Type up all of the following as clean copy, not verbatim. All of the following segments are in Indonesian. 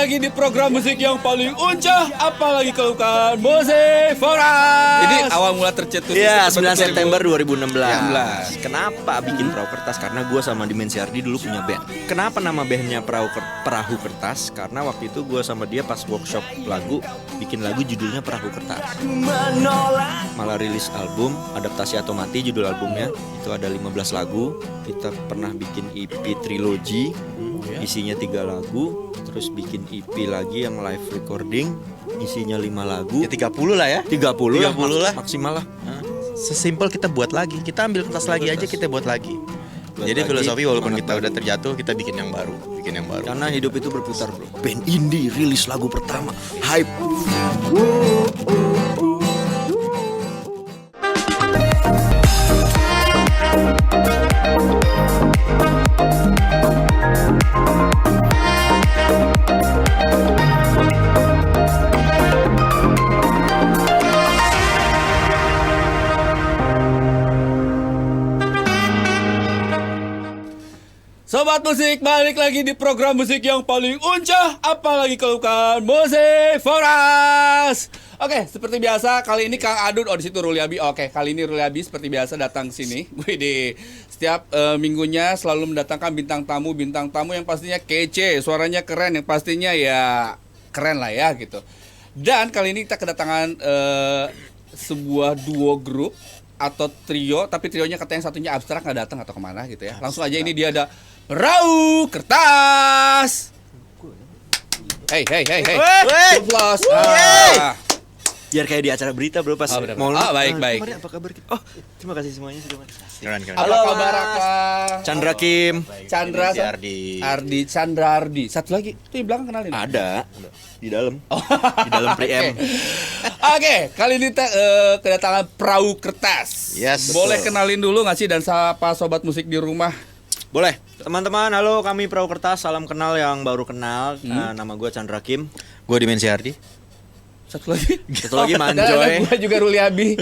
lagi di program musik yang paling uncah, apalagi kalau bukan musik Foras. Ini awal mula tercetus. Iya, 9 September 2016. 2016. Kenapa bikin perahu kertas? Karena gue sama Dimensi Ardi dulu punya band. Kenapa nama bandnya Perahu Kertas? Karena waktu itu gue sama dia pas workshop lagu, bikin lagu judulnya Perahu Kertas. Malah rilis album, Adaptasi atau Mati judul albumnya. Itu ada 15 lagu. Kita pernah bikin EP trilogy, isinya 3 lagu. Terus bikin EP lagi yang live recording, isinya 5 lagu. Ya 30 lah ya. 30 lah. Maksimal lah. Sesimpel kita buat lagi. Kita ambil kertas lagi aja, kita buat lagi. Jadi filosofi walaupun kita udah terjatuh, kita bikin yang baru. Karena hidup itu berputar, bro. Band indie rilis lagu pertama, hype. Sobat musik, balik lagi di program musik yang paling uncah, apalagi kalau bukan musik Foras. Oke, seperti biasa kali ini Kang Adun, di situ Ruli Abi. Oke, kali ini Ruli Abi seperti biasa datang sini. Di setiap minggunya selalu mendatangkan bintang tamu yang pastinya kece, suaranya keren, yang pastinya ya keren lah ya gitu. Dan kali ini kita kedatangan sebuah duo grup atau trio, tapi trionya katanya satunya abstrak, nggak datang atau kemana gitu ya. Langsung aja, ini dia ada Perahu Kertas. Hey. Applause. Biar kayak di acara berita, bro, pas mau baik. Kemarin apa kabar? Oh, terima kasih semuanya sudah masuk. Keren. Apa kabar Kang? Chandra Kim. Chandra Ardi. Chandra Ardi. Satu lagi, tuh di belakang kenalin. Ada di dalam. Di dalam pre-M. Oke, kali ini kita kedatangan Perahu Kertas. Yes, boleh betul. kenalin dulu nggak sih, dan sapa sobat musik di rumah? Boleh. Teman-teman, halo, kami Perahu Kertas. Salam kenal yang baru kenal. Nama gue Chandra Kim. Gue Dimensi Ardi. Satu lagi Manjoy. Gue juga Ruli Abi.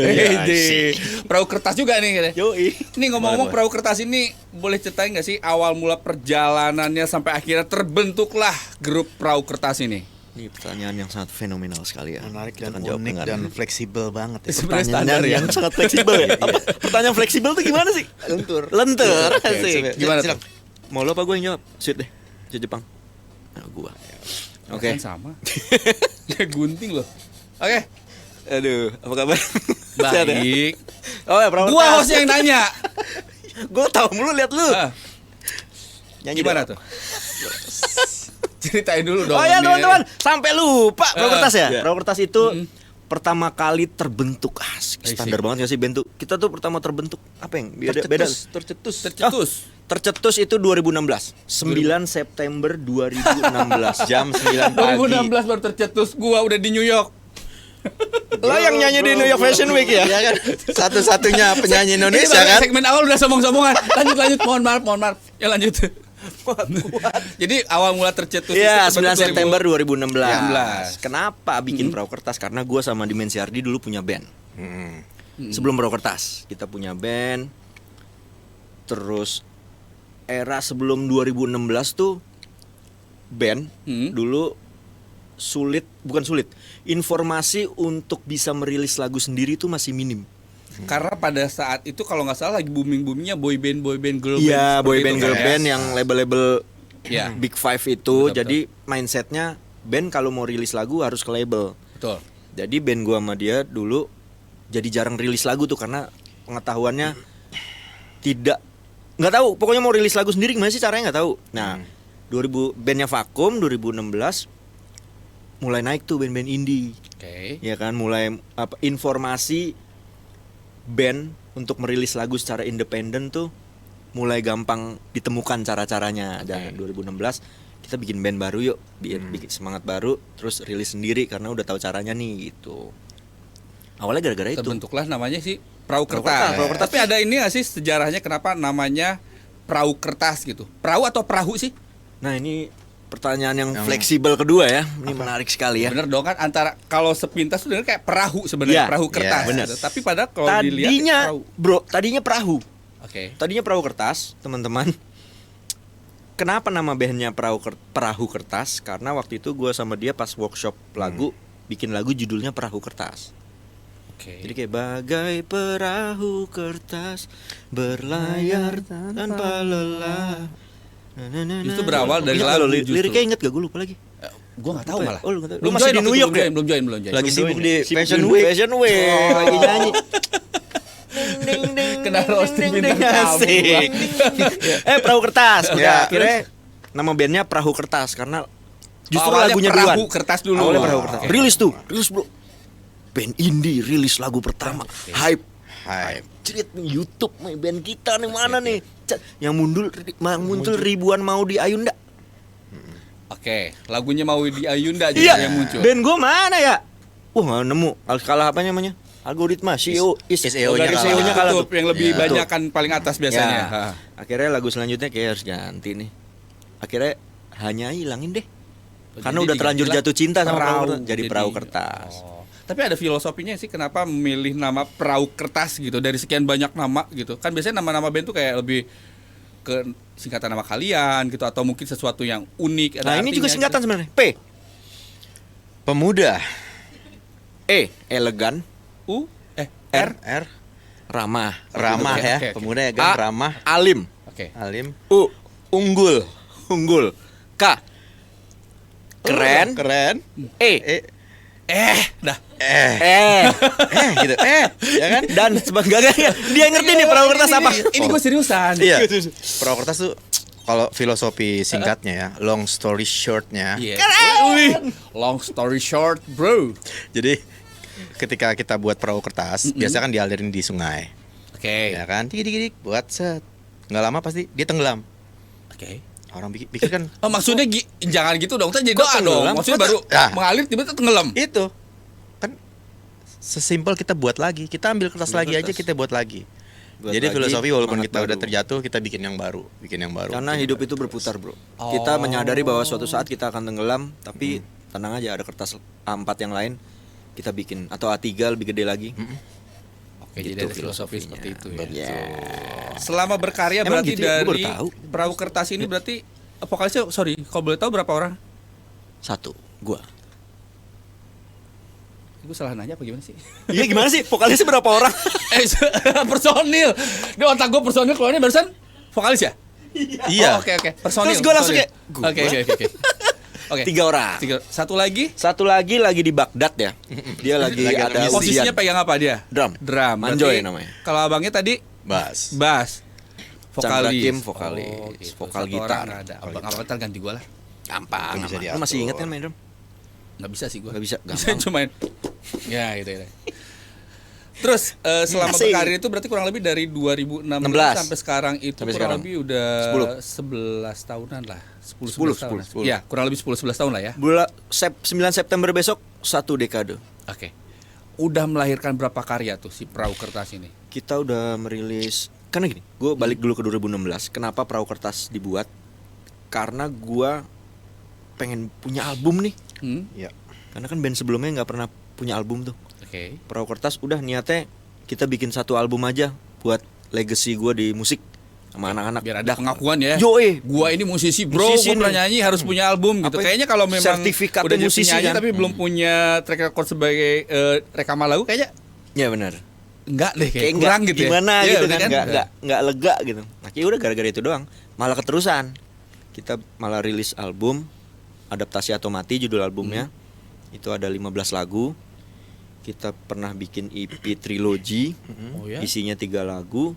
Perahu Kertas juga nih. Yoi. Ini ngomong-ngomong Perahu Kertas ini, boleh ceritain nggak sih awal mula perjalanannya sampai akhirnya terbentuklah grup Perahu Kertas ini? Ini pertanyaan yang sangat fenomenal sekali ya. Menarik Kita dan akan jawab unik dengan dan fleksibel banget ya. Sebenarnya standar ya. yang sangat fleksibel ya. Apa? Pertanyaan fleksibel tuh gimana sih? Lentur. Asik. Gimana tuh? Mau lo apa gue yang jawab? Sweet deh. Jepang. Nah, gua. Oke. Kan sama. Gunting loh. Oke. Aduh, apa kabar? Sehat ya? Baik. Oh ya, Perahu Gua Kertas. host yang nanya. Gua tahu mulu lihat lu. Nyanyi Gimana dong. tuh? Ceritain dulu dong. Oh ya, Nih. teman-teman, sampai lupa Perahu Kertas ya. Iya. Perahu Kertas itu pertama kali terbentuk. Standar banget gak sih bentuk? Kita tuh pertama terbentuk apa yang beda? Tercetus. Tercetus itu 2016. 9 September 2016. Jam 9 pagi. 2016 baru tercetus, gua udah di New York. Lo yang nyanyi di New York Fashion Week ya? Iya kan? Satu-satunya penyanyi Ini Indonesia baru kan? segmen awal udah sombong-sombongan. Lanjut. Mohon maaf. Ya lanjut. Jadi awal mula tercetus Iya, itu 9 September 2016. 2016. Kenapa bikin Perahu Kertas? Karena gue sama Dimensi Ardi dulu punya band. Sebelum Perahu Kertas, kita punya band. Terus era sebelum 2016 tuh band dulu bukan sulit. Informasi untuk bisa merilis lagu sendiri itu masih minim. Karena pada saat itu kalau nggak salah lagi booming-boomingnya boy band, girl band. Iya, boy seperti band, itu, girl kan? band yang label-label Iya. Big Five itu. Betul. Jadi mindsetnya band kalau mau rilis lagu harus ke label. Betul. Jadi band gua sama dia dulu jadi jarang rilis lagu tuh karena pengetahuannya nggak tahu. Pokoknya mau rilis lagu sendiri gimana sih caranya nggak tahu. Nah, 2000 bandnya Vakum 2016 mulai naik tuh band-band indie. Oke. Ya kan, mulai informasi band untuk merilis lagu secara independen tuh mulai gampang ditemukan cara-caranya. Dan 2016 kita bikin band baru yuk, bikin semangat baru, terus rilis sendiri karena udah tahu caranya nih gitu. Awalnya gara-gara itu. Terbentuklah namanya sih Perahu Perahu Kertas. Kertas. Tapi ada ini nggak sih sejarahnya kenapa namanya Perahu Kertas gitu? Perahu atau perahu sih? Nah, ini pertanyaan yang fleksibel kedua ya. Ini menarik sekali ya. Bener dong kan, antara kalau sepintas tuh kayak perahu sebenarnya, Iya, perahu kertas. bener. Gitu. Tapi pada kalau dilihat Tadinya, perahu. bro, tadinya perahu. Oke. Tadinya Perahu Kertas, teman-teman. Kenapa nama bandnya Perahu Kertas? Karena waktu itu gue sama dia pas workshop lagu bikin lagu judulnya Perahu Kertas. Oke. Jadi kayak bagai perahu kertas berlayar tanpa lelah. Itu berawal dari Ingat lagu lo, justru. liriknya inget gak? Gue lupa lagi. Gue nggak tahu Lupa ya? malah. Oh, lu nggak tahu. Belum Lu masih join di waktu New itu, York ya? belum join. Lagi sibuk di Sibuk Fashion di Week. Fashion Week lagi nyanyi. Kena roasting bintang tamu. Asik. Perahu Kertas. Udah Ya, akhirnya nama bandnya Perahu Kertas karena justru Awalnya lagunya Perahu duluan. Kertas dulu. Awalnya Perahu Kertas. Oke. Rilis bro. Band indie rilis lagu pertama. Hype. Cerit nih YouTube nih band kita nih mana nih? Yang muncul ribuan mau di Ayunda. Oke, lagunya mau di Ayunda aja Iya. yang muncul. Band gue mana ya? Wah nggak nemu. Kalah apa namanya? Algoritma SEO SEO-nya kalah. SEO-nya kalah Tutup, tuh. yang lebih Ya. banyak kan paling atas biasanya. Ya. Ha. Akhirnya lagu selanjutnya kayak harus ganti nih. Akhirnya hanya hilangin deh. Karena Jadi udah terlanjur digantilah jatuh cinta sama perahu kertas. Jadi Jadi- perahu kertas. Oh. Tapi ada filosofinya sih kenapa memilih nama Perahu Kertas gitu dari sekian banyak nama gitu. Kan biasanya nama-nama band tuh kayak lebih ke singkatan nama kalian gitu atau mungkin sesuatu yang unik. Nah ada ini juga artinya singkatan gitu. sebenarnya. P, Pemuda. elegan, R. R. ramah, Ramah Oke, ya. oke, oke. Pemuda ya A, kan, ramah, alim, Oke. alim, U, unggul. unggul, K, keren, Keren. E, Dah. Gitu. Ya kan? dan sebagainya. Dia ngerti nih perahu kertas apa? Ini gue seriusan. Iya. Perahu kertas tuh kalau filosofi singkatnya ya, long story shortnya. Iya. Wih, long story short, bro. Jadi ketika kita buat perahu kertas, biasa kan dialirin di sungai. Oke. Ya kan? Dik buat set. Nggak lama pasti dia tenggelam. Oke. Orang pikir kan Oh, maksudnya jangan gitu dong. Kita jadi doa dong. tenggelam? Maksudnya Kok baru ah. mengalir tiba-tiba tenggelam. itu kan sesimpel kita buat lagi. Kita ambil kertas Ambil lagi aja, kertas. kita buat lagi. Buat Jadi lagi, filosofi walaupun semangat kita udah baru. terjatuh, kita bikin yang baru. Karena hidup itu berputar, bro. Kita menyadari bahwa suatu saat kita akan tenggelam, tapi tenang aja, ada kertas A4 yang lain kita bikin, atau A3 lebih gede lagi. Oke, Gitu jadi ada filosofi filosofinya. seperti itu ya. Ya. Selama berkarya Emang berarti gitu ya? Gua baru dari tahu. Perahu Kertas ini berarti vokalisnya sorry, kalau boleh tahu berapa orang? Satu, gua. Gue salah nanya apa gimana sih? Iya gimana sih? Vokalisnya berapa orang? Personil. Di otak gue personil keluarnya barusan vokalis ya? Iya. Oh, oke. Personil. Terus gua langsung personil. kayak, gua? Oke. Oke. 3 orang. Satu lagi Satu lagi di Baghdad ya. Dia lagi Lagi ada misi. posisinya ujian. pegang apa dia? Drum. Drum. Manjoy Berarti namanya. Kalau abangnya tadi Bass. bass. Chandra Vokalis. Kim vokalis, gitu. vokal Satu gitar. orang nggak ada. Abang ntar ganti gue lah. Gampang. Bisa Lu diatur. masih inget kan main drum? Nggak bisa sih gue. Nggak bisa, Bisa gampang. cuman. Ya gitu ya. Terus selama Asik. berkarir itu berarti kurang lebih dari 2016 sampai sekarang itu Sampai kurang sekarang. lebih udah 11 tahunan lah. 10 tahun. 10. Ya, kurang lebih 10-11 tahun lah ya. 9 September besok 1 dekade. Oke. Udah melahirkan berapa karya tuh si Perahu Kertas ini? Kita udah merilis. Karena gini, gue balik dulu ke 2016. Kenapa Perahu Kertas dibuat? Karena gue pengen punya album nih. Iya. Karena kan band sebelumnya nggak pernah punya album tuh. Oke. Perahu Kertas udah niatnya kita bikin satu album aja buat legacy gue di musik sama anak-anak. Biar ada pengakuan ya. Yoi. Gua ini musisi, bro. Musisi Gua pernah nih. nyanyi harus punya album gitu. Apa ya? Kayaknya kalau memang Sertifikat udah jadi musisi penyanyi kan? tapi belum punya track record sebagai rekaman lagu kayaknya Ya benar. enggak deh kayak Kayak kurang nggak- gitu ya. gimana Iya, gitu bener kan, nggak lega gitu. Nah, udah gara-gara itu doang, malah keterusan. Kita malah rilis album Adaptasi atau Mati judul albumnya. Itu ada 15 lagu. Kita pernah bikin EP trilogi, Oh ya. isinya 3 lagu.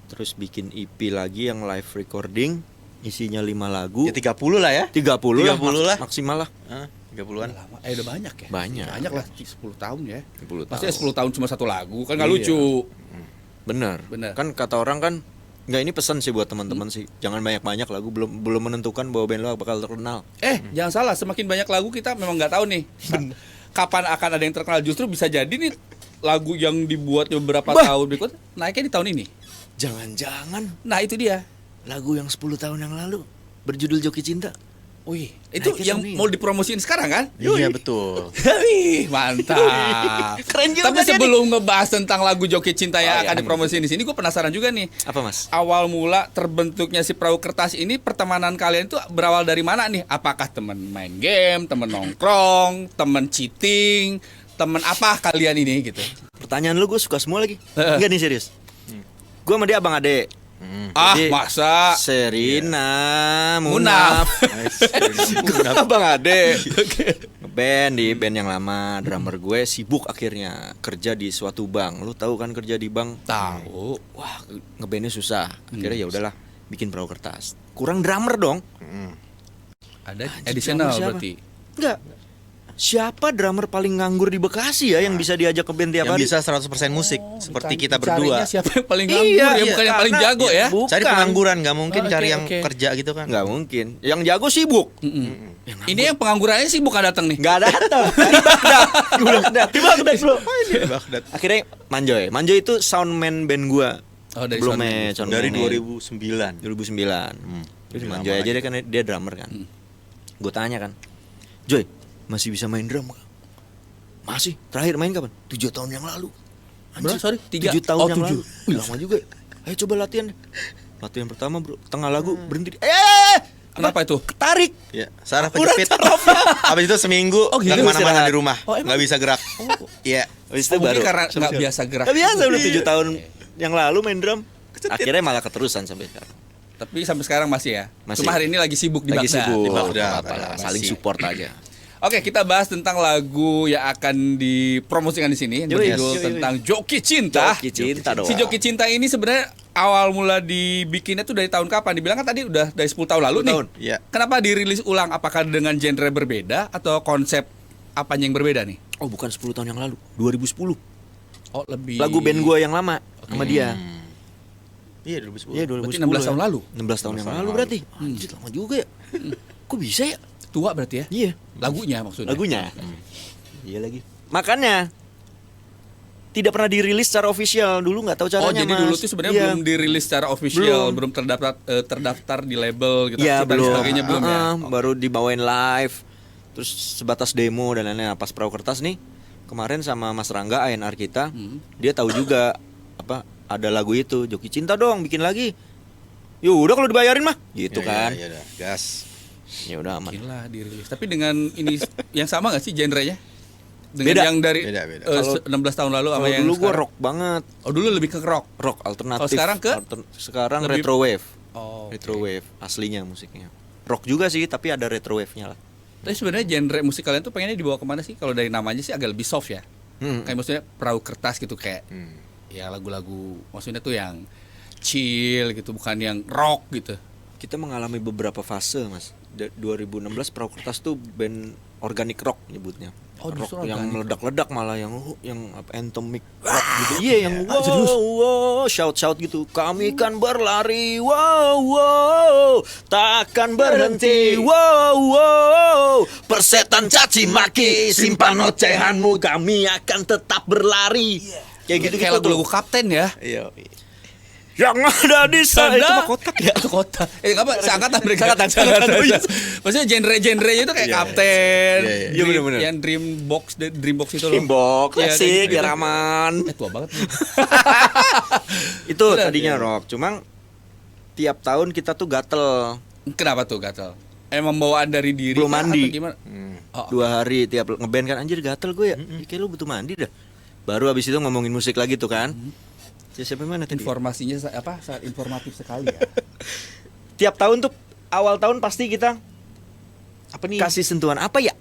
Terus bikin EP lagi yang live recording, isinya 5 lagu. Ya 30 lah ya. 30 lah, 30 lah. maksimal lah. 30-an. Lama. Udah banyak ya? Banyak. Banyak lah 10 tahun ya. 10 tahun. Maksudnya 10 tahun cuma satu lagu kan nggak Iya. lucu. Bener. Bener. Kan kata orang kan, nggak, ini pesan sih buat teman-teman sih. Jangan banyak-banyak lagu, belum menentukan bahwa band lo bakal terkenal. Jangan salah, semakin banyak lagu kita memang nggak tahu nih. Kapan akan ada yang terkenal, justru bisa jadi nih lagu yang dibuat beberapa tahun berikut naiknya di tahun ini. Jangan-jangan Nah, itu dia. lagu yang 10 tahun yang lalu berjudul Joki Cinta Wih, itu Like It yang on Me. mau dipromosiin sekarang kan? Iya betul. Wih, mantap. Keren juga Tapi dia sebelum ngebahas tentang lagu Joki Cinta yang Oh, akan iya. dipromosiin di sini, gue penasaran juga nih. Apa Mas? Awal mula terbentuknya si Perahu Kertas ini, pertemanan kalian itu berawal dari mana nih? Apakah temen main game, temen nongkrong, temen cheating, temen apa kalian ini gitu? Pertanyaan lu gue suka semua lagi. Enggak nih serius. Gue sama dia abang ade. Ah, Jadi, masa? Serina Munaf. Munaf. Abang ade. Ngeband di band yang lama. Drummer gue sibuk akhirnya kerja di suatu bank. Lu tahu kan kerja di bank? Tahu. Wah, ngebandnya susah. Akhirnya ya udahlah, bikin Perahu Kertas. Kurang drummer dong. Ada Anjir, additional drummer siapa? berarti. Enggak. Siapa drummer paling nganggur di Bekasi ya yang bisa diajak ke band tiap Yang hari? bisa 100% musik seperti kita Carinya berdua. siapa yang paling nganggur Iya, ya, bukan yang paling karena- jago ya. bukan. Cari pengangguran, nggak mungkin Oh, cari oke, yang oke. kerja gitu kan. Nggak mungkin. Yang jago sibuk. Ini yang penganggurannya sih bukan datang nih. Nggak datang. Di Baghdad. Di Baghdad. Di Baghdad, bro. Baghdad. Akhirnya Manjoy. Manjoy itu soundman band gua. Oh, dari Sebelumnya soundman. Dari 2009. 2009. Jadi Udah Manjoy lama aja dia kan dia drummer kan. Gue tanya kan, Joy masih bisa main drum nggak? Masih. Terakhir main kapan? 7 tahun yang lalu. Bro, sorry, 3. 7 tahun Oh, yang 7. lalu. Wih, lama juga. Ya. Ayo coba latihan. Latihan pertama bro, tengah lagu berhenti. Kenapa itu? Ketarik. Ya, saraf Urat kejepit. sarafnya. Habis itu seminggu Oh, gitu? nggak kemana-mana Istirahat. di rumah, Oh, emang? nggak bisa gerak. Iya. Habis itu Oh, mungkin baru. karena nggak biasa gerak. Nggak biasa udah 7 tahun yang lalu main drum. Akhirnya malah keterusan sampai sekarang. Tapi sampai sekarang masih ya. Masih. Cuma hari ini lagi sibuk di Lagi Baghdad. sibuk. Di Baghdad. Udah, Apa-apa lah, masih. saling support aja. Oke, kita bahas tentang lagu yang akan dipromosikan di sini. Yoi, Berjudul yoi. tentang Joki Cinta. Joki Cinta doang. Si Joki Cinta ini sebenarnya awal mula dibikinnya tuh dari tahun kapan? Dibilang kan tadi udah dari 10 tahun lalu 10 nih. tahun, iya. Kenapa dirilis ulang? Apakah dengan genre berbeda atau konsep apanya yang berbeda nih? Oh bukan 10 tahun yang lalu, 2010. Oh, lebih Lagu band gua yang lama sama dia. Iya 2010. Iya 2010. Berarti 16 tahun ya. lalu? 16 tahun yang lalu berarti. Anjir lama juga ya. Kok bisa ya? Tua berarti ya? Iya. Lagunya maksudnya. Lagunya. Iya lagi. Makanya tidak pernah dirilis secara official dulu, nggak tahu Oh, caranya jadi Mas. dulu tuh sebenarnya Iya. belum dirilis secara official, Belum. belum terdaftar di label gitu Iya dan belum. sebagainya belum ya. Baru dibawain live. Terus sebatas demo dan lain-lain. Nah, pas Perahu Kertas nih kemarin sama Mas Rangga A&R kita, dia tahu juga apa ada lagu itu, Joki Cinta dong bikin lagi. Yuk udah kalau dibayarin mah, gitu kan. Iya, udah. Gas. Ya udah aman. Gila dirilis. Tapi dengan ini yang sama gak sih genrenya? Dengan Beda. yang dari Beda, beda. 16 tahun lalu sama Kalau yang dulu gue sekarang? rock banget, Oh, dulu lebih ke rock. rock alternatif. Kalau sekarang ke? Sekarang Lebih- retro wave. Oh. Retro wave aslinya musiknya. Rock juga sih, tapi ada retro wave-nya lah. Tapi sebenarnya genre musik kalian tuh pengennya dibawa kemana sih? Kalau dari namanya sih agak lebih soft ya. Kayak maksudnya Perahu Kertas gitu kayak ya lagu-lagu maksudnya tuh yang chill gitu, bukan yang rock gitu. Kita mengalami beberapa fase, Mas. 2016 Perahu Kertas tuh band organic rock nyebutnya. Oh, rock justru yang organic meledak-ledak malah yang apa anthemic rock gitu. Iya, yang wow, shout gitu. Kami kan berlari, wow, takkan berhenti, wow. Persetan caci maki, simpan ocehanmu, kami akan tetap berlari. Kayak gitu Kayak lagu-lagu Kapten ya. Iya. Yang ada di sana itu mah kotak ya. Itu kota. Apa? Seangkatan mereka. Seangkatan. Oh, iya. Maksudnya genre-genrenya itu kayak Kapten. Iya, bener-bener. Yang Dreambox itu loh. Dreambox, Iya, klasik, kayak gitu. biar aman. Tua banget. Itu Bener, tadinya iya. rock, cuma tiap tahun kita tuh gatel. Kenapa tuh gatel? Emang bawaan dari diri Belum kah, mandi. atau gimana? Oh, 2 hari tiap ngeband kan anjir gatel gue ya. Ya, kayak lu butuh mandi dah. Baru abis itu ngomongin musik lagi tuh kan. Siapa mana tadi? informasinya sangat informatif sekali ya. Tiap tahun tuh awal tahun pasti kita Apa nih? kasih sentuhan apa ya?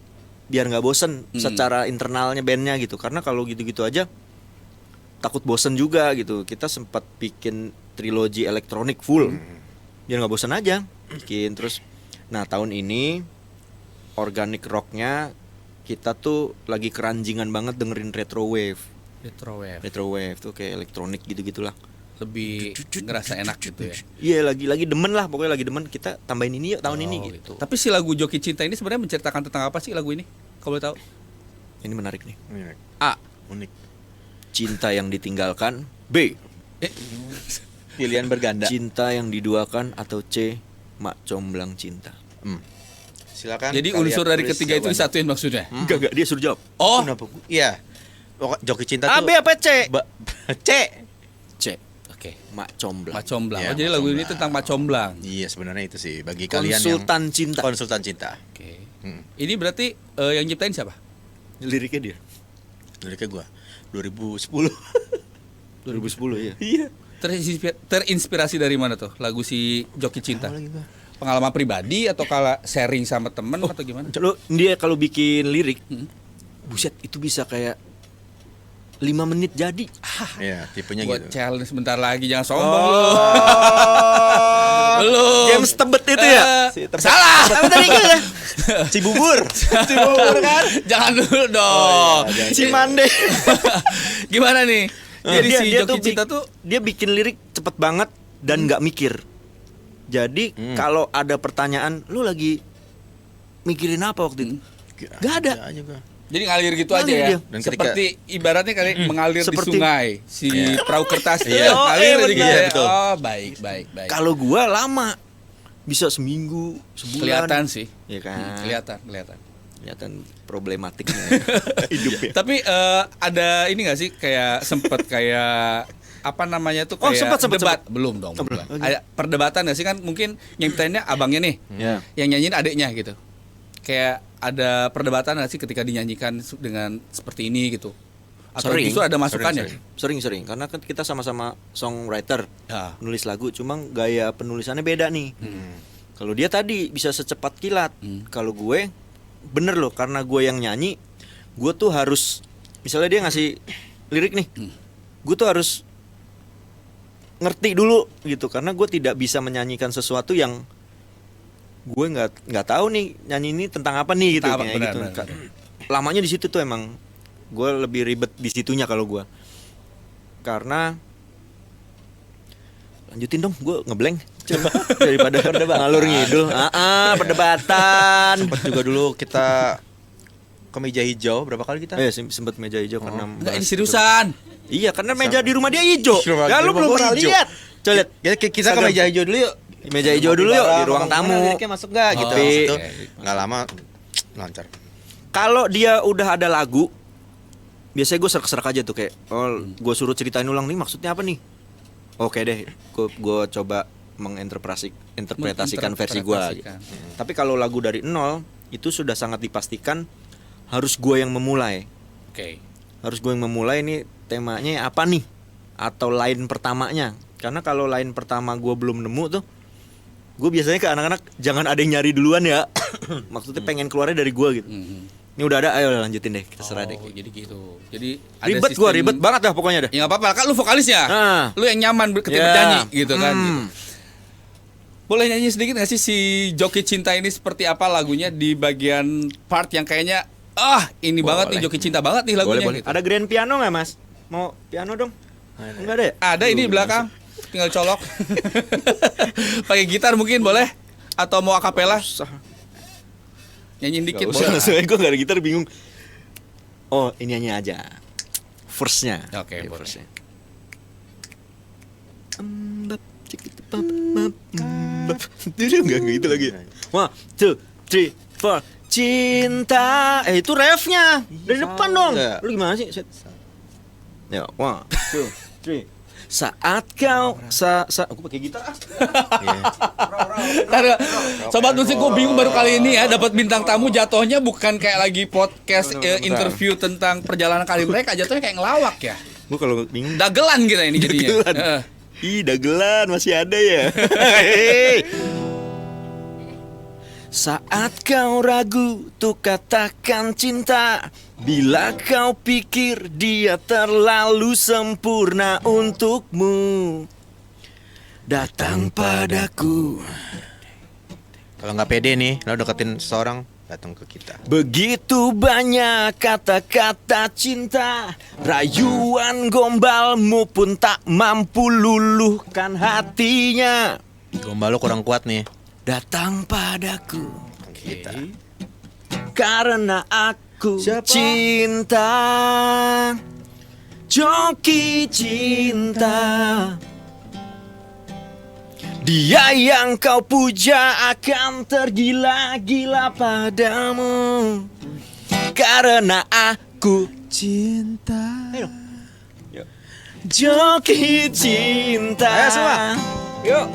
Biar nggak bosen secara internalnya bandnya gitu. Karena kalau gitu-gitu aja takut bosen juga gitu. Kita sempat bikin trilogi elektronik full. Biar nggak bosen aja. Bikin terus. Nah tahun ini organic rocknya kita tuh lagi keranjingan banget dengerin retro wave. Retro wave tuh kayak elektronik gitu-gitulah. Lebih ngerasa enak gitu ya. Iya lagi demen lah, pokoknya lagi demen. Kita tambahin ini yuk tahun ini gitu. Tapi si lagu Joki Cinta ini sebenarnya menceritakan tentang apa sih lagu ini? Kalau boleh tahu. Ini menarik nih. A. Unik. Cinta yang ditinggalkan. B. Pilihan berganda. Cinta yang diduakan. Atau C. Mak comblang cinta. Silakan. Jadi kalian unsur dari tulis ketiga itu jawabannya. disatuin maksudnya. Enggak, dia suruh jawab. Oh, Kenapa? Iya. Joki cinta A, tuh. B apa C? C. C. oke. Mak Comblang. Mak Comblang. Ya, Oh, jadi Mak lagu ini Comblang. tentang Mak Comblang. Iya, sebenarnya itu sih bagi kalian yang Konsultan cinta. Cinta. Oke. Hmm. Ini berarti yang nyiptain siapa? Liriknya dia. Liriknya gua 2010. 2010 ya. Iya. Terinspirasi dari mana tuh lagu si Joki Cinta? Tahu lagi gua. Pengalaman pribadi atau kala sharing sama temen atau gimana? Lo dia kalau bikin lirik, Hmm. buset itu bisa kayak 5 menit jadi. Iya, tipenya Buat gitu. challenge sebentar lagi, jangan sombong lu. Belum. Oh. James Tebet itu ya? Salah. Apa tadi gitu? Cibubur. Cibubur kan? Jangan dulu dong. Cimande. Gimana nih? Jadi si Joki Cinta tuh dia bikin lirik cepet banget dan nggak mikir. Jadi kalau ada pertanyaan, lu lagi mikirin apa waktu itu? Gak ada. Aja gua. jadi ngalir gitu Ngalir aja ya. dia. Dan ketika- Seperti ibaratnya kali mengalir Seperti- di sungai si perahu kertas itu Iya. ngalir aja benar. gitu ya. Betul. Oh, baik. Kalau gua lama, bisa seminggu, sebulan. Kelihatan sih. Ya kan? Kelihatan problematiknya hidupnya. Tapi ada ini gak sih kayak sempet kayak apa namanya tuh Oh, kayak sempet. debat belum dong Oh, belum. belum. Ada perdebatan gak sih kan mungkin nyiptainnya abangnya nih Ya. yang nyanyiin adiknya gitu kayak ada perdebatan gak sih ketika dinyanyikan dengan seperti ini gitu atau Sering. justru ada masukannya Sering karena kan kita sama-sama songwriter, ya. nulis lagu, cuma gaya penulisannya beda nih. Kalau dia tadi bisa secepat kilat, kalau gue bener loh, karena gue yang nyanyi, gue tuh harus misalnya dia ngasih lirik nih, gue tuh harus ngerti dulu gitu, karena gue tidak bisa menyanyikan sesuatu yang gue nggak tahu nih nyanyi ini tentang apa nih gitu, Tentang apa, kayak benar, gitu. benar. Lamanya di situ tuh emang gue lebih ribet di situnya kalau gue, karena lanjutin dong, gue ngeblank coba daripada ngalur ngidul. Perdebatan. Sempat juga dulu kita ke meja hijau berapa kali kita? Sempet meja hijau karena Enggak, ini bahas- seriusan. Iya, karena meja di rumah dia hijau. Rumah- Ya lu rumah belum gua pernah hijau. lihat. Coba lihat. Kita ke meja hijau dulu yuk. Meja hijau dulu yuk di ruang tamu. Liriknya masuk gak gitu. Tapi- Habis itu nggak lama lancar. Kalau dia udah ada lagu, biasanya gue serak-serak aja tuh kayak, gue suruh ceritain ulang nih maksudnya apa nih. Oke deh, gue coba menginterpretasikan versi gue. Tapi kalau lagu dari nol itu sudah sangat dipastikan harus gue yang memulai. Oke. Harus gue yang memulai nih temanya apa nih, atau line pertamanya. Karena kalau line pertama gue belum nemu tuh, gue biasanya ke anak-anak jangan ada yang nyari duluan ya. Maksudnya pengen keluarnya dari gue gitu. Ini udah ada, ayo lanjutin deh, kita serah deh. Jadi gitu. Jadi ada Ribet sistem- gue, ribet banget dah pokoknya dah. Ya nggak apa-apa, kan lu vokalisnya. Nah. Lu yang nyaman ketika Ya. bernyanyi gitu kan. Hmm. Gitu. Boleh nyanyi sedikit gak sih si Joki Cinta ini seperti apa lagunya di bagian part yang kayaknya ini banget nih Joki Cinta banget nih lagunya Boleh. gitu. Ada grand piano nggak mas? Mau piano dong? Enggak ada ya? Ada ini di belakang. Tinggal colok. Pakai gitar mungkin boleh atau mau akapela? Nyanyiin dikit Gak usah, boleh. soalnya gue gak ada gitar bingung. Oh ini hanya aja verse-nya. Oke, boleh. verse-nya. Enggak gitu lagi. 1, 2, 3, 4. Cinta. Itu refnya dari depan dong. Iya. Lu gimana sih? Ya, 1, 2, 3. Saat kau aku pakai gitar ah. Ntar, Sobat musik, gue bingung baru kali ini ya dapat bintang tamu, jatuhnya bukan kayak lagi podcast interview tentang perjalanan karir mereka, jatuhnya kayak ngelawak ya. Gue kalau bingung Dagelan kita ini jadinya. Dagelan. Heeh. Ih, dagelan masih ada ya. Saat kau ragu tuh katakan cinta, bila kau pikir dia terlalu sempurna untukmu, datang padaku. Kalau nggak pede nih, lo deketin seseorang, datang ke kita. Begitu banyak kata-kata cinta, rayuan gombalmu pun tak mampu luluhkan hatinya. Gombal lo kurang kuat nih. Datang padaku Kita. karena aku Siapa? cinta, Joki cinta. Dia yang kau puja akan tergila-gila padamu karena aku Cinta. Ayo dong. Yuk. Joki cinta. Ayo semua. Yuk.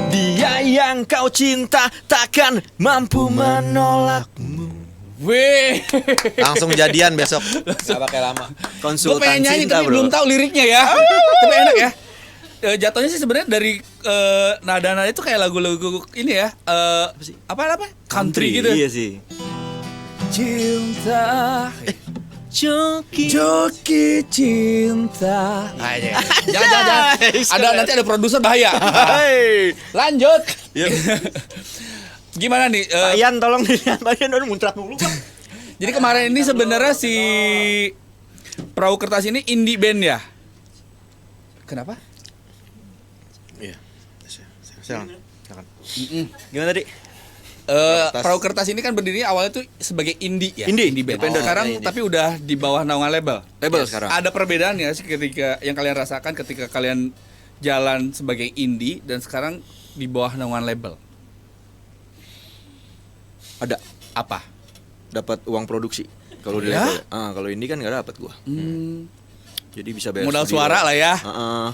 Dia yang kau cinta takkan mampu menolakmu. Wih. Langsung jadian besok. Gak pakai lama. Gue Konsultan pengen nyanyi cinta, tapi bro. belum tahu liriknya ya. Tapi enak ya. Jatuhnya sih sebenarnya dari nada-nada itu kayak lagu-lagu ini ya. Apa? Country gitu. Iya sih. Cinta. Joki. Joki cinta. Jangan. Nanti ada produser bahaya. Hai. Lanjut. Yuk. Gimana nih? Pak Ian tolong nih. Pak Ian udah muncrat mulu. Jadi kemarin ini sebenarnya si Perahu Kertas ini indie band ya. Kenapa? Iya. Silakan. Gimana tadi? Perahu Kertas ini kan berdiri awalnya tuh sebagai indie ya. Indie, band. independen. Sekarang Indie. tapi udah di bawah naungan label. Label sekarang. Ada perbedaannya sih ketika yang kalian rasakan ketika kalian jalan sebagai indie dan sekarang di bawah naungan label. Ada. Apa? Dapat uang produksi. Kalau di Ya? label. Kalau ini kan nggak dapat gua. Jadi bisa bayar Modal studio. suara lah ya. Heeh.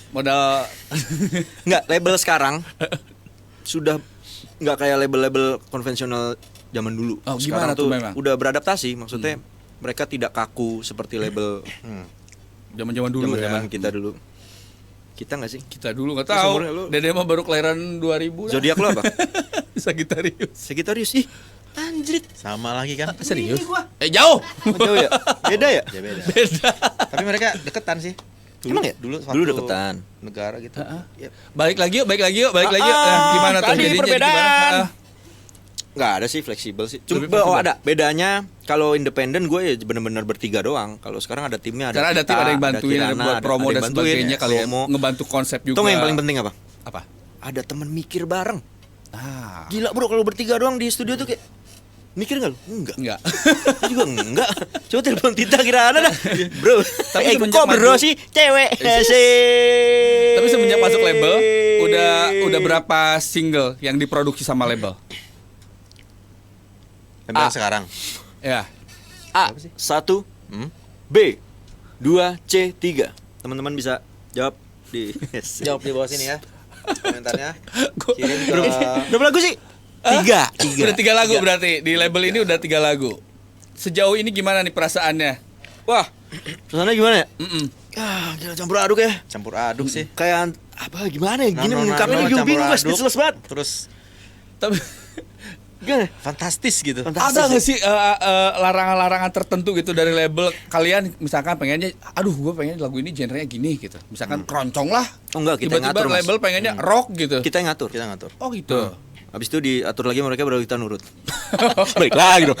Modal Nggak, label sekarang sudah nggak kayak label-label konvensional zaman dulu. Oh, Sekarang gimana tuh memang? udah beradaptasi, maksudnya mereka tidak kaku seperti label zaman-zaman dulu zaman-zaman ya. kita dulu. Kita nggak sih? Kita dulu nggak Lu tahu. umurnya lu- Dede mah baru kelahiran 2000 lah. Zodiak lo apa? Sagittarius. Sagittarius. Ih, anjrit. Sama lagi kan? Serius? Jauh. Jauh ya? Beda ya? Ya beda. Beda. Tapi mereka deketan sih. Emang ya? Dulu Dulu deketan. negara gitu. Ya. Balik lagi yuk. Gimana tuh tadi jadinya perbedaan. gimana? Nggak ada sih, fleksibel sih. Lebih Cuma fleksibel. ada. Bedanya kalau independen gue ya bener-bener bertiga doang. Kalau sekarang ada timnya, Karena ada tim kita, ada yang bantuin, ada Kirana, buat promo ada dan yang bantuin, sebagainya kali ya. promo. Ngebantu konsep juga. Tau nggak yang paling penting apa? Apa? Ada teman mikir bareng. Ah, Gila bro, kalau bertiga doang di studio tuh kayak mikir nggak lu? Enggak. enggak. Aku juga enggak. Coba telepon Tita Kirana dah. Bro, Tapi semenjak kok bro maju- sih cewek sih. Tapi semenjak masuk label, udah berapa single yang diproduksi sama label? Sampai Ah. sekarang. Ya. A 1, B 2, C 3. Teman-teman bisa jawab di Jawab di bawah sini ya. Komentarnya. Gua- Kirim ke Berapa lagu sih? Tiga. Udah 3 lagu berarti di label ini udah 3 lagu. Sejauh ini gimana nih perasaannya? Wah, suasana gimana ya? Mm-mm. Gila campur aduk ya. campur aduk sih. Kayak apa gimana ya? Gini Nano, mengungkapnya nano, juga campur bingung, gue aduk. speechless banget. Terus Tapi Gimana? fantastis gitu. ada nggak sih larangan-larangan tertentu gitu dari label kalian? Misalkan pengennya, aduh gue pengen lagu ini genrenya gini gitu. Misalkan keroncong lah. Oh enggak, kita yang Tiba-tiba ngatur, Mas. label pengennya rock gitu. Kita yang ngatur. Kita ngatur. Oh gitu. Habis itu diatur lagi mereka baru kita nurut. Balik lagi dong.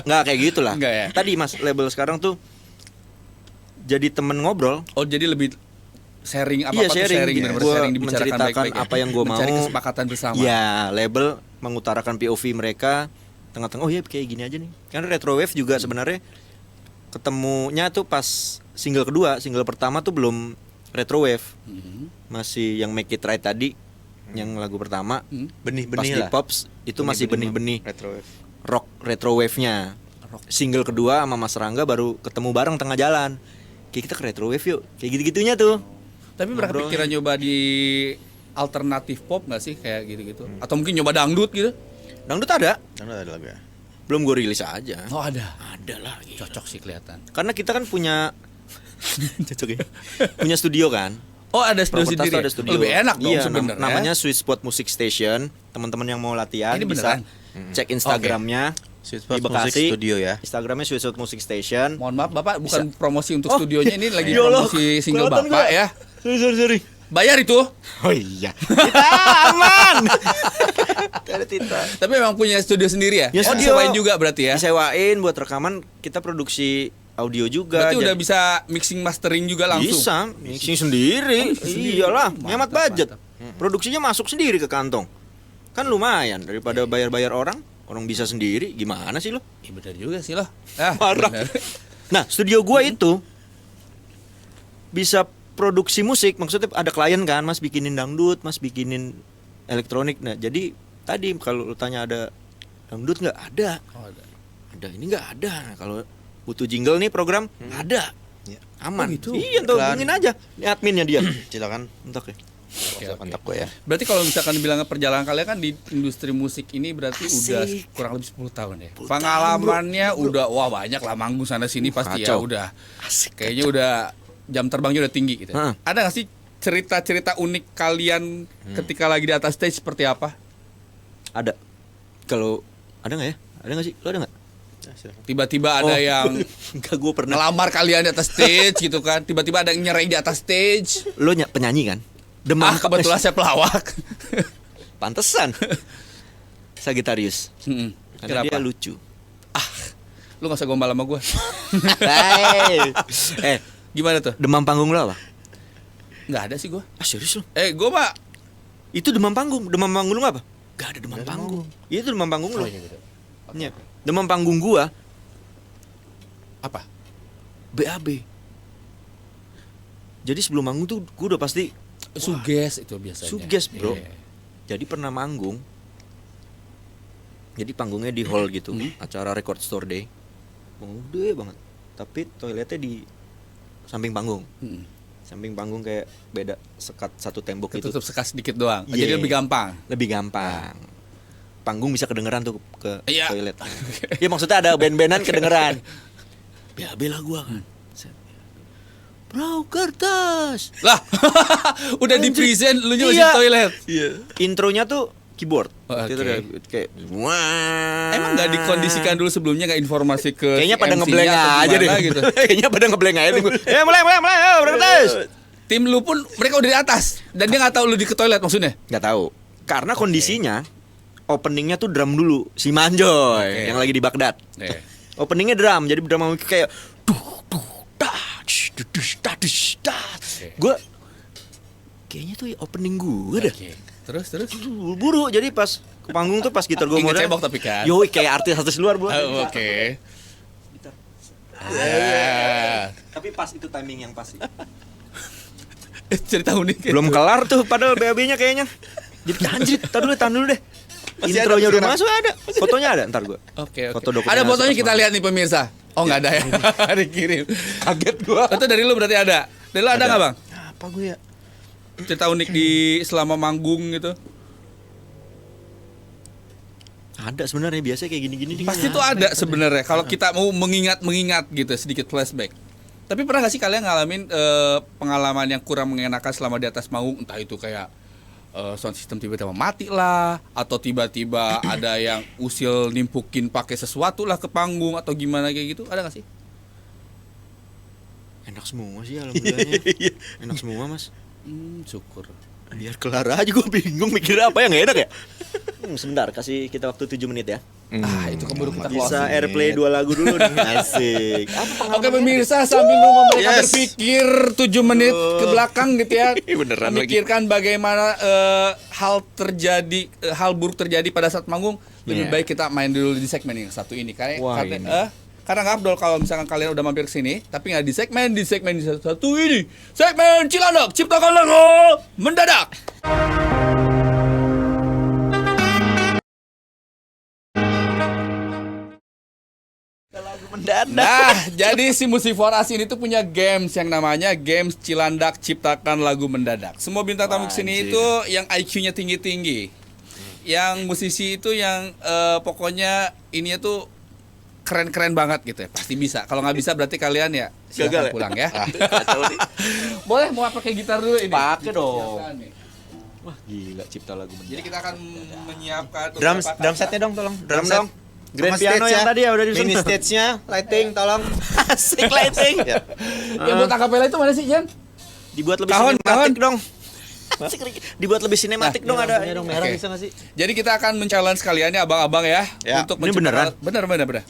Enggak kayak gitu lah. Enggak ya? Tadi Mas, label sekarang tuh jadi temen ngobrol. Oh jadi lebih sharing Iya, tuh sharing. sharing benar-benar Gua sharing dibicarakan menceritakan baik-baik ya? apa yang gua Mencari mau. kesepakatan bersama. Ya, label mengutarakan POV mereka tengah-tengah. Oh iya kayak gini aja nih. Karena Retrowave juga sebenarnya ketemunya tuh pas single kedua, single pertama tuh belum Retrowave. Masih yang Make It Right tadi, yang lagu pertama. Pas Benih-benih di lah. Pops itu masih benih-benih Retrowave. rock Retrowave-nya. Single kedua sama Mas Rangga baru ketemu bareng tengah jalan. Kayak kita ke Retrowave yuk. Kayak gitu-gitunya tuh. Tapi pernah Ngobrol. kepikiran nyoba di alternatif pop nggak sih kayak gitu-gitu? Atau mungkin nyoba dangdut gitu? Dangdut ada, Kan ada lagu ya. belum gue rilis aja. Oh ada. Ada lah. Gitu. Cocok sih kelihatan. Karena kita kan punya cocok ya. Punya studio kan. Oh ada studio Propertas sendiri. tuh ada studio. Lebih enak dong Iya, sebenarnya. namanya Sweet Spot Music Station. Teman-teman yang mau latihan Ini bisa beneran? cek Instagramnya. Sweet Di Spot Bekasi. Music Studio ya. Instagramnya Sweet Spot Music Station. Mohon maaf Bapak bukan Bisa. promosi untuk Oh, studionya ini lagi ya Allah, promosi single kelihatan Bapak gua. ya. Sorry. Bayar itu. Oh iya. Kita aman. Ada Tita. Tapi memang punya studio sendiri ya? Ya, Oh studio. disewain juga berarti ya? Disewain buat rekaman, kita produksi audio juga. Berarti udah jadi- bisa mixing mastering juga langsung? Bisa, mixing sendiri. Iyalah, Mantap, hemat budget. mantap. Produksinya masuk sendiri ke kantong. Kan lumayan daripada bayar-bayar orang bisa sendiri. Gimana sih lo? Iya benar juga sih loh. Ah, Parah. benar. Nah, studio gua itu bisa produksi musik, maksudnya ada klien kan, Mas bikinin dangdut, Mas bikinin elektronik. Nah, jadi tadi kalau lu tanya ada dangdut nggak ada. Oh, ada. Ada ini nggak ada. Nah, kalau butuh jingle nih program ada. Ya. Aman. Oh, gitu. Iya, tuh Iklan. hubungin aja. Ini adminnya dia. Silakan Entak ya. kontak gue ya. Berarti kalau misalkan bilang perjalanan kalian kan di industri musik ini berarti Asik. udah kurang lebih 10 tahun ya. 10 Pengalamannya tahun, bro. udah wah banyak lah, manggung sana sini pasti ya Kacau. udah. Asik. Kayaknya udah jam terbangnya udah tinggi gitu. Heeh. Ada gak sih cerita-cerita unik kalian ketika lagi di atas stage seperti apa? Ada. Kalau ada nggak ya? Ada nggak sih? Lo ada nggak? Tiba-tiba ada yang Enggak, gue pernah. ngelamar kalian di atas stage gitu kan. Tiba-tiba ada yang nyerahin di atas stage. Lo penyanyi kan? Demam Kebetulan saya pelawak. Pantesan. Sagittarius. Mm-mm. Karena Kenapa? dia lucu. Lu gak usah gombal sama gue. Eh, Gimana tuh? demam panggung lo apa? Nggak ada sih gue. Ah, serius lo? Gue mah Itu demam panggung. Demam panggung lo apa? Gak ada demam panggung. Itu demam panggung lo. Iya. Demam panggung gua apa? BAB. Jadi sebelum manggung tuh gua udah pasti Suges itu biasanya. suges, bro. Iya. Jadi pernah manggung. Jadi panggungnya di hall gitu, Hmm. acara Record Store Day. Panggung gede banget. Tapi toiletnya di samping panggung. Mm. Samping panggung kayak beda sekat satu tembok itu. Ketutup sekat sedikit doang. Iya. Jadi lebih gampang. Lebih gampang. Panggung bisa kedengeran tuh ke Iya. toilet. Ya maksudnya ada band-bandan kedengeran. BAB lah gua kan. Bro, kertas. Lah, udah di present lu nya masih Iya. toilet. Iya. Intronya tuh keyboard. Oh, Waktu itu oke. udah kayak wah. Emang nggak dikondisikan dulu sebelumnya, nggak informasi ke Kayaknya si pada MC-nya ngeblank atau aja deh. gimana gitu. Kayaknya pada ngeblank aja. Mulai, ayo kertas. Tim lu pun mereka udah di atas dan dia nggak tahu lu di ke toilet maksudnya. Nggak tahu. Karena kondisinya openingnya tuh drum dulu, si Manjoy Oke. yang lagi di Baghdad. Eh. Openingnya drum, jadi drum kayak gue kayaknya tuh opening gue dah. Oke. Terus. Buru, jadi pas ke panggung tuh pas gitar gue Ingat modal. cebok tapi kan. Yoi, kayak artis luar bro. Oh, oke. Ah. Tapi pas itu timing yang pas. Cerita unik. Belum kelar tuh padahal BAB-nya kayaknya. Jadi anjir, tahan dulu deh. Masih ada Intronya udah sekarang? masuk ada. Fotonya ada ntar gue. Oke. Foto dokumentasi Ada fotonya pas kita malam. lihat nih pemirsa. Oh nggak ada ya? Dikirim. Kaget gua. Itu dari lu berarti ada. Dari lu ada nggak bang? Apa gue ya? Cerita unik di selama manggung gitu. Ada sebenarnya biasa kayak gini-gini nih. Pasti tuh ada sebenarnya. Kalau kita mau mengingat gitu sedikit flashback. Tapi pernah gak sih kalian ngalamin pengalaman yang kurang mengenakan selama di atas panggung? Entah itu kayak sound system tiba-tiba mati lah, atau tiba-tiba ada yang usil nimpukin pakai sesuatu lah ke panggung atau gimana kayak gitu. Ada gak sih? Enak semua sih alhamdulillahnya. Enak semua mas. Syukur. Biar kelar aja gue bingung mikir apa yang gak enak ya. Sebentar kasih kita waktu 7 menit ya. Itu keburu kita Bisa closing. airplay 2 lagu dulu nih. Asik. Apa Oke pemirsa, sambil nunggu mereka Yes. berpikir 7 menit ke belakang gitu ya, Beneran memikirkan bagaimana hal buruk terjadi pada saat manggung. Lebih Iya. baik kita main dulu di segmen yang satu ini. Wah, ini. Karena nggak Abdul kalau misalkan kalian udah mampir ke sini, tapi nggak di segmen satu ini. Segmen Cilandak ciptakan lagu mendadak. Nah, jadi si Musiforas ini tuh punya games yang namanya Games Cilandak Ciptakan Lagu Mendadak. Semua bintang tamu kesini itu yang IQ-nya tinggi-tinggi. Yang musisi itu yang ya? pokoknya ininya tuh keren-keren banget gitu ya. Pasti bisa. Kalau nggak bisa berarti kalian ya Gagal silakan ya? pulang ya. Kacau nih. Boleh mau pakai gitar dulu ini? Pakai dong. Silakan nih. Wah gila cipta lagu Jadi kita akan menyiapkan Drum beberapa setnya dong tolong. Drum set. dong. Grand Sama piano stage-nya. yang tadi ya udah disusun. Mini stage-nya, lighting tolong. Asik lighting. Ya. Yang buat akapela itu mana sih, Jan? Dibuat lebih Kahon, sinematik kahon. dong. Asik, Dibuat lebih sinematik Nah, dong ada. dong merah Oke. bisa nggak sih? Jadi kita akan men-challenge kalian ya abang-abang ya, Ya, untuk ini menciptakan- beneran? bener.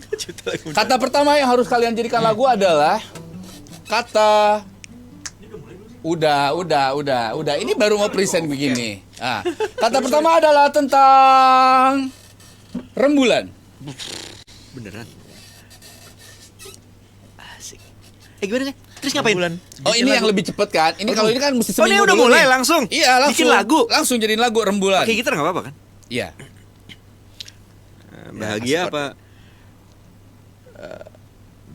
Kata pertama yang harus kalian jadikan lagu adalah kata udah. Ini baru mau present begini. Ah, kata pertama adalah tentang rembulan. Beneran. Asik. Gimana nih? Terus ngapain? Rembulan. Oh ini yang lebih cepet kan? Ini kalau ini kan mesti Oh, ini seminggu udah dulu mulai nih. langsung? Iya langsung. Bikin lagu? Langsung jadiin lagu Rembulan. Pakai gitar nggak apa-apa kan? Iya. Bahagia apa?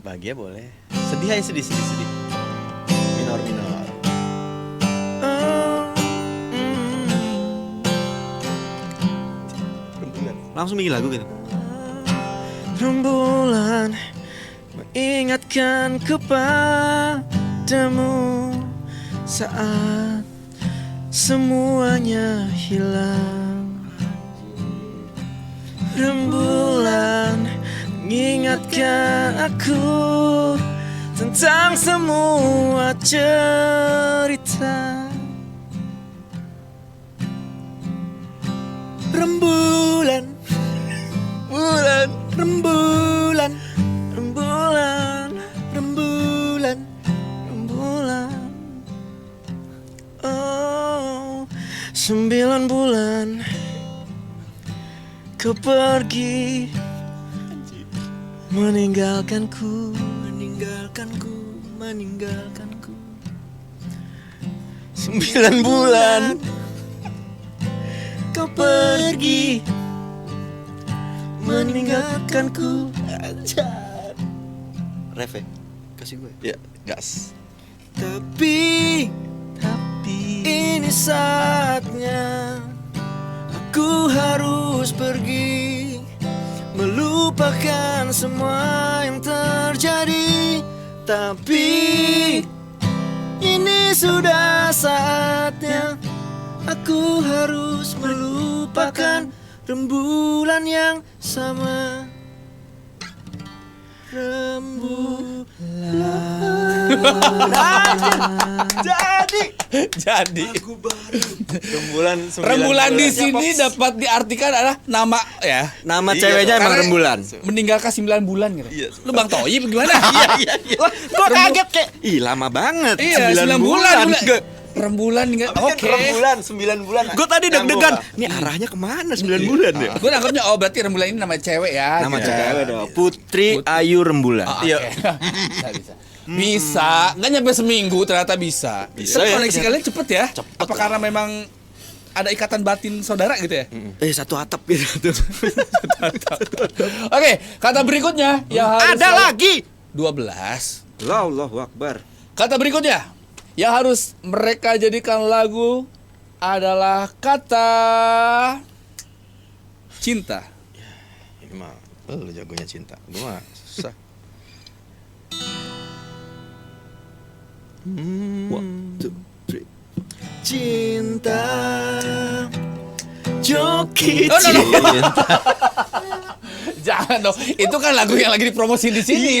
Bahagia boleh. Sedih aja sedih. Minor. Rembulan. Langsung bikin lagu gitu. Rembulan mengingatkan kepadamu saat semuanya hilang. Rembulan mengingatkan aku tentang semua cerita. Rembulan, rembulan, oh 9 bulan kau pergi meninggalkanku 9 bulan kau pergi meninggalkanku. Ref ya? Kasih gue. Ya, gas. Tapi ini saatnya aku harus pergi, melupakan semua yang terjadi. Tapi ini sudah saatnya aku harus melupakan rembulan yang sama. Jadi Rembulan di sini dapat diartikan adalah nama ya. Nama Iya, ceweknya emang Karena rembulan. Meninggalkan 9 bulan gitu. Iya. Lu Bang Toyib gimana? Iya. Gua kaget kayak, ih lama banget. Iya, 9 bulan. Rembulan enggak. Oke. Rembulan 9 bulan. Gue tadi deg-degan. Ini arahnya kemana 9 bulan ya? Gue nangkepnya oh berarti Rembulan ini nama cewek ya. Nama gitu. cewek dong. Putri Ayu Rembulan. Oh, Iya. oke. Bisa. Bisa, nggak nyampe seminggu ternyata bisa. Bisa Tapi ya, koneksi ternyata. kalian cepet ya? Apa karena memang ada ikatan batin saudara gitu ya? Satu atap gitu. Oke, kata berikutnya yang harus Ada lagi. 12. Allahu Akbar. Kata berikutnya yang harus mereka jadikan lagu adalah kata cinta. Ini mah lu jagonya cinta. Gua mah susah. One, two, three. Cinta Joki No. Jangan dong, itu kan lagu yang lagi dipromosi di sini.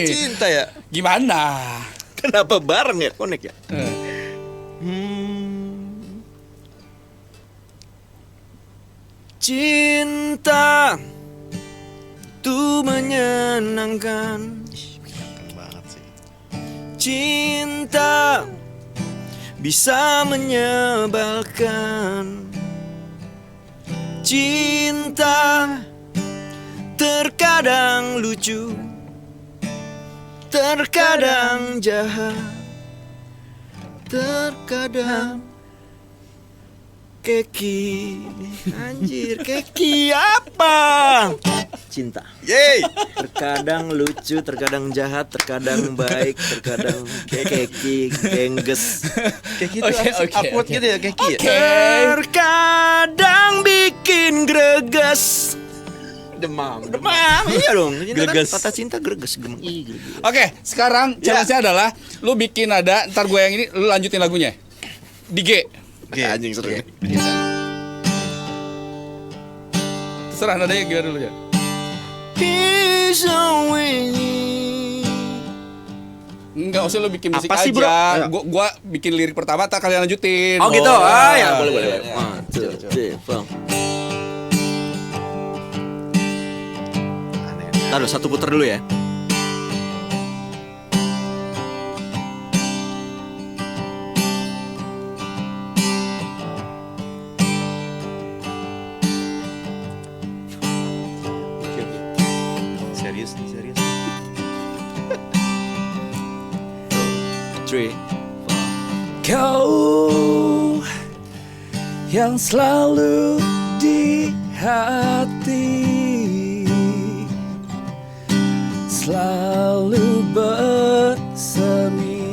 Cinta ya. Gimana? Kenapa bareng ya? Connect ya? Cinta itu menyenangkan. Keren banget sih. Cinta bisa menyebalkan. Cinta terkadang lucu, terkadang jahat, terkadang keki. Anjir, keki apa? Cinta. Yeay. Terkadang lucu, terkadang jahat, terkadang baik, terkadang keki, gengges. Kayak gitu Oke, upward oke. gitu ya kayak ya. Terkadang bikin greges. Demam. Iya dong. Cinta kan, Greges. patah cinta greges, gemeng. Greges. Oke, sekarang challenge-nya adalah lu bikin nada, ntar gue yang ini, lu lanjutin lagunya. Di G. Oke. Anjing seru. Oke. Terserah nadanya gimana dulu ya. He's away. Enggak usah lu bikin musik Apa sih, bro? aja. Ayo. Gua bikin lirik pertama, tak kalian lanjutin. Oh gitu. Ah ya, boleh. Iya. One, two, three, four. Taruh satu puter dulu ya. Serius nih, serius. Kau yang selalu di hati, selalu bersemi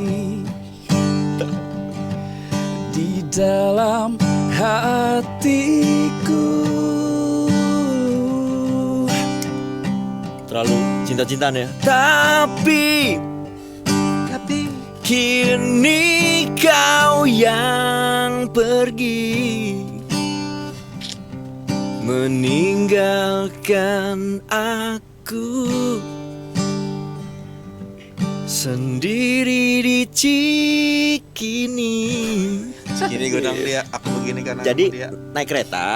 di dalam hatiku. Terlalu cinta-cintaan ya. Tapi kini kau yang pergi, meninggalkan aku sendiri di Cikini. Gini gue bilang dia, aku begini karena Jadi aku dia. naik kereta,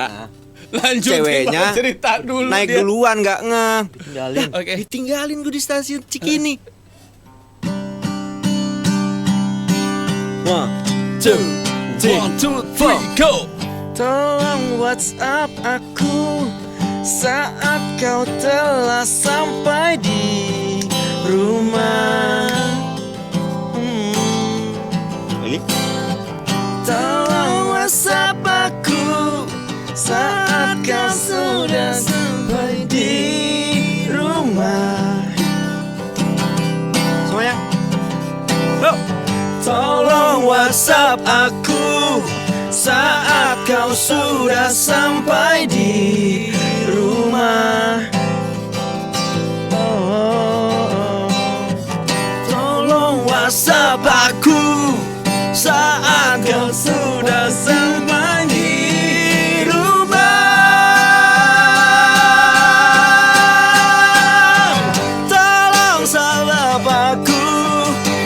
Lanjut ceweknya cerita dulu naik dia. duluan nggak ngeh, ditinggalin. Oke. Ditinggalin gue di stasiun Cikini. 1, 2, 1, 2, 3, go. Tolong WhatsApp aku saat kau telah sampai di rumah. Tolong WhatsApp aku saat kau sudah sampai di rumah. Semuanya. Go. Tolong WhatsApp aku saat kau sudah sampai di rumah. Tolong WhatsApp aku saat kau sudah sampai di rumah. Tolong WhatsApp aku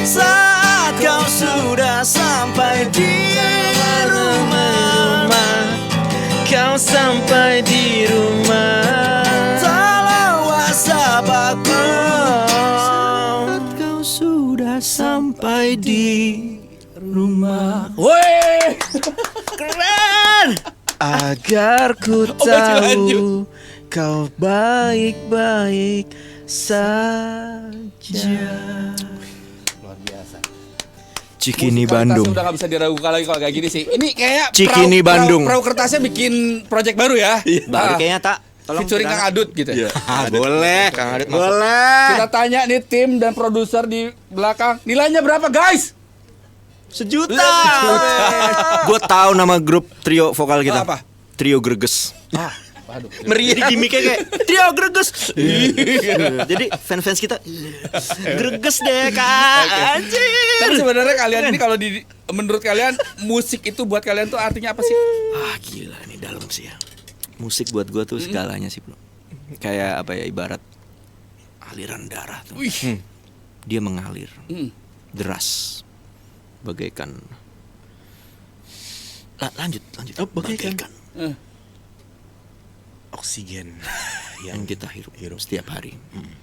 saat kau sudah sampai di rumah. Kau sampai di rumah. Tolong WhatsApp aku saat kau sudah sampai di rumah. Woi. Keren. Agar ku Oke, lanjut. tahu kau baik-baik saja. Luar biasa. Cikini Musikalitasnya Bandung. udah gak bisa diragukan lagi kalau kayak gini sih. Ini kayak Cikini Bandung. Perahu kertasnya bikin project baru ya. Baru kayaknya tak. Featuring Kang Adut gitu. Boleh, Kang Adit. Boleh. Kita tanya nih tim dan produser di belakang, nilainya berapa guys? Sejuta. Gue tahu nama grup trio vokal kita. Apa? Trio Greges. Waduh. Meriah. Jadi gimmicknya kayak trio Greges. Jadi fans-fans kita Greges deh kak. Anjir. Tapi sebenarnya kalian ini kalau menurut kalian musik itu buat kalian tuh artinya apa sih? Ah gila ini dalam sih ya. Musik buat gue tuh segalanya sih bro. Kayak apa ya, ibarat aliran darah tuh. Wih. Dia mengalir Hmm. deras bagaikan lanjut. Oh, bagaikan. Eh. Oksigen yang kita hirup setiap hari.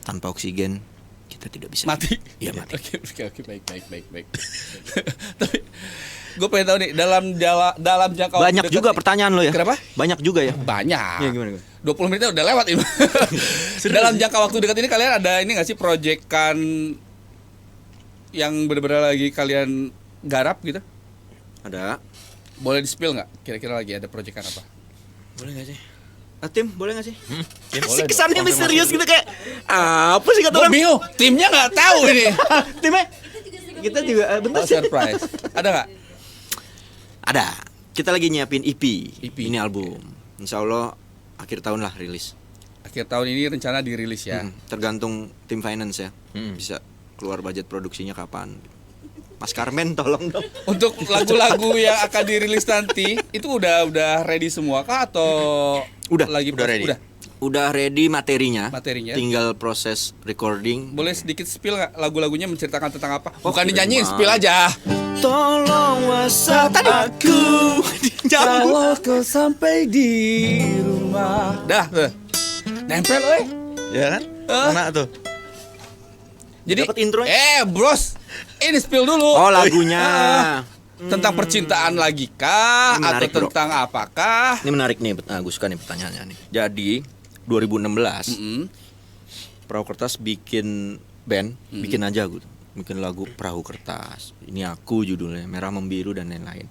Tanpa oksigen kita tidak bisa Mati. Iya mati. Oke, baik. Tapi gue pengen tahu nih dalam jangka waktu Banyak dekat juga nih- pertanyaan lo ya. Kenapa? Banyak juga ya. Banyak. Iya, gimana? 20 menitnya udah lewat ini. Dalam jangka waktu dekat ini kalian ada ini nggak sih proyekan yang benar-benar lagi kalian garap gitu? Ada. Boleh di-spill nggak? Kira-kira lagi ada proyekan apa? Boleh nggak sih? Tim boleh nggak sih? Boleh Kesannya misterius gitu kayak apa sih kata Gue orang? bingung, timnya nggak tahu ini. Timnya kita juga bentar Oh, sih. surprise. Ada nggak? Ada. Kita lagi nyiapin EP. EP. Ini album. Insya Allah akhir tahun lah rilis. Akhir tahun ini rencana dirilis ya. Tergantung tim finance ya. Bisa keluar budget produksinya kapan. Mas Carmen tolong dong. Untuk lagu-lagu yang akan dirilis nanti itu udah ready semua kah atau Udah ready. Udah ready materinya. Materinya. Tinggal proses recording. Boleh sedikit spill nggak lagu-lagunya menceritakan tentang apa? Oh, Bukan keren dinyanyiin, banget. spill aja. Tolong WhatsApp aku. Kalau kau sampai di rumah. Dah, tuh. Nempel, oi. Ya kan? Mana tuh? Jadi Dapat intronya? bros, ini spill dulu. Oh lagunya. Tentang percintaan lagi kah Ini menarik, atau tentang apakah? Ini menarik nih, gue suka nih pertanyaannya nih. Jadi 2016 Mm-mm. Perahu Kertas bikin band, bikin aja gitu. bikin lagu Perahu Kertas. Ini aku judulnya, Merah Membiru dan lain-lain.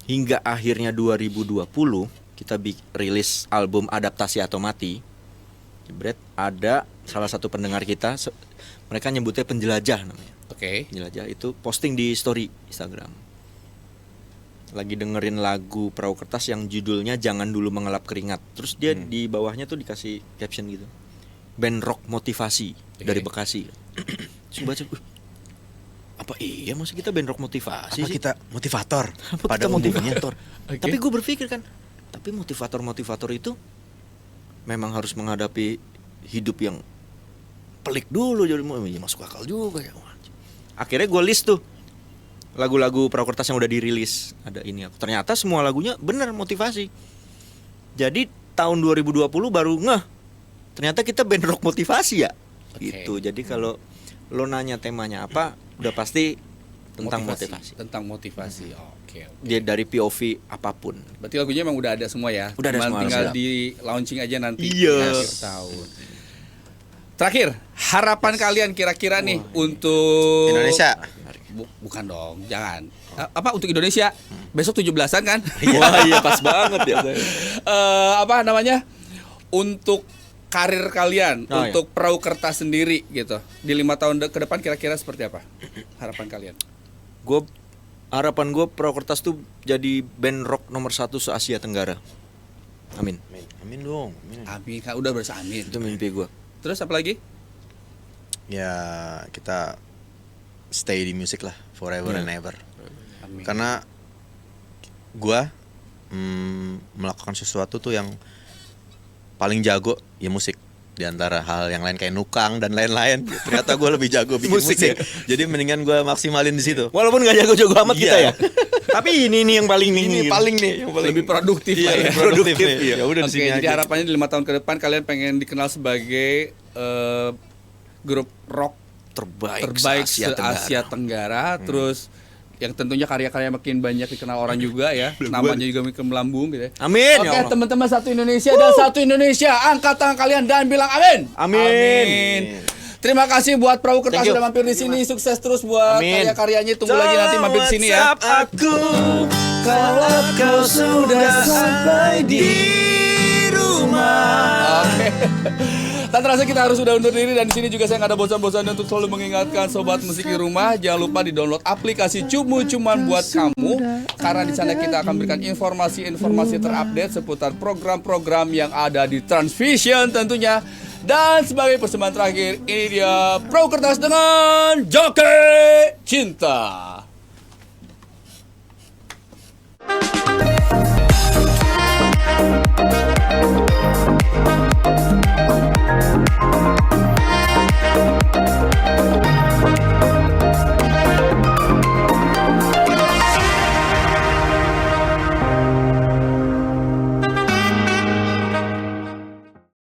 Hingga akhirnya 2020 kita rilis album Adaptasi atau Mati. Jebret, ada salah satu pendengar kita, mereka nyebutnya penjelajah namanya. Oke. Penjelajah itu posting di story Instagram. Lagi dengerin lagu Perahu Kertas yang judulnya Jangan Dulu Mengelap Keringat. Terus dia di bawahnya tuh dikasih caption gitu. Band rock motivasi dari Bekasi. Terus baca, apa iya maksud kita band rock motivasi Apa sih? kita motivator? Apa Pada kita motivator? Oke. Tapi gue berpikir kan, tapi motivator itu memang harus menghadapi hidup yang pelik dulu, jadi ya masuk akal juga ya. Akhirnya gue list tuh lagu-lagu Perahu Kertas yang udah dirilis. Ada ini aku. Ternyata semua lagunya bener motivasi. Jadi tahun 2020 baru ngeh. Ternyata kita band rock motivasi ya. Oke. Gitu. Jadi kalau lo nanya temanya apa, udah pasti tentang motivasi. Tentang motivasi. Oke. Dia dari POV apapun. Berarti lagunya emang udah ada semua ya. Udah ada Cuman semua, tinggal harus di launching aja nanti Iya. akhir tahun. Terakhir, harapan kalian kira-kira nih untuk Indonesia. Bukan dong, jangan. Apa untuk Indonesia? Besok 17-an kan? Wah iya pas banget ya. Apa namanya? Untuk karir kalian, Oh, untuk Perahu Kertas sendiri gitu. Di 5 tahun ke depan kira-kira seperti apa? Harapan kalian? Harapan gue Perahu Kertas tuh jadi band rock nomor 1 se-Asia Tenggara. Amin. Amin dong. Amin, kan udah bersamin. Itu mimpi gue. Terus apa lagi? Ya kita stay di musik lah forever and ever. Amin. Karena gua melakukan sesuatu tuh yang paling jago ya musik, di antara hal yang lain kayak nukang dan lain-lain. Ternyata gua lebih jago bikin Musik musik. ya? Jadi mendingan gua maksimalin di situ. Walaupun gak jago-jago amat kita Iya. ya. Tapi ini yang paling Ini paling nih yang paling Lebih produktif Iya, lah ya. lebih produktif Produktif, nih. iya. Ya udah di Oke, sini jadi aja. harapannya di 5 tahun ke depan kalian pengen dikenal sebagai grup rock terbaik se-Asia Tenggara. Terus yang tentunya karya-karya makin banyak dikenal orang juga ya. Namanya juga makin melambung gitu ya. Amin. Oke, Ya Allah. teman-teman satu Indonesia dan satu Indonesia, angkat tangan kalian dan bilang amin. Amin. Terima kasih buat Perahu Kertas Thank you. sudah mampir di sini. Sukses terus buat Amin. karya-karyanya. Tunggu lagi nanti mampir di sini ya. WhatsApp aku kalau kau sudah sampai di rumah. Oke. Tak terasa kita harus sudah undur diri, dan di sini juga saya nggak ada bosan-bosannya untuk selalu mengingatkan sobat musik di rumah, jangan lupa di-download aplikasi Cuman buat kamu, karena di sana kita akan berikan informasi-informasi terupdate seputar program-program yang ada di Transvision tentunya. Dan sebagai persembahan terakhir, ini dia Perahu Kertas dengan Joki Cinta.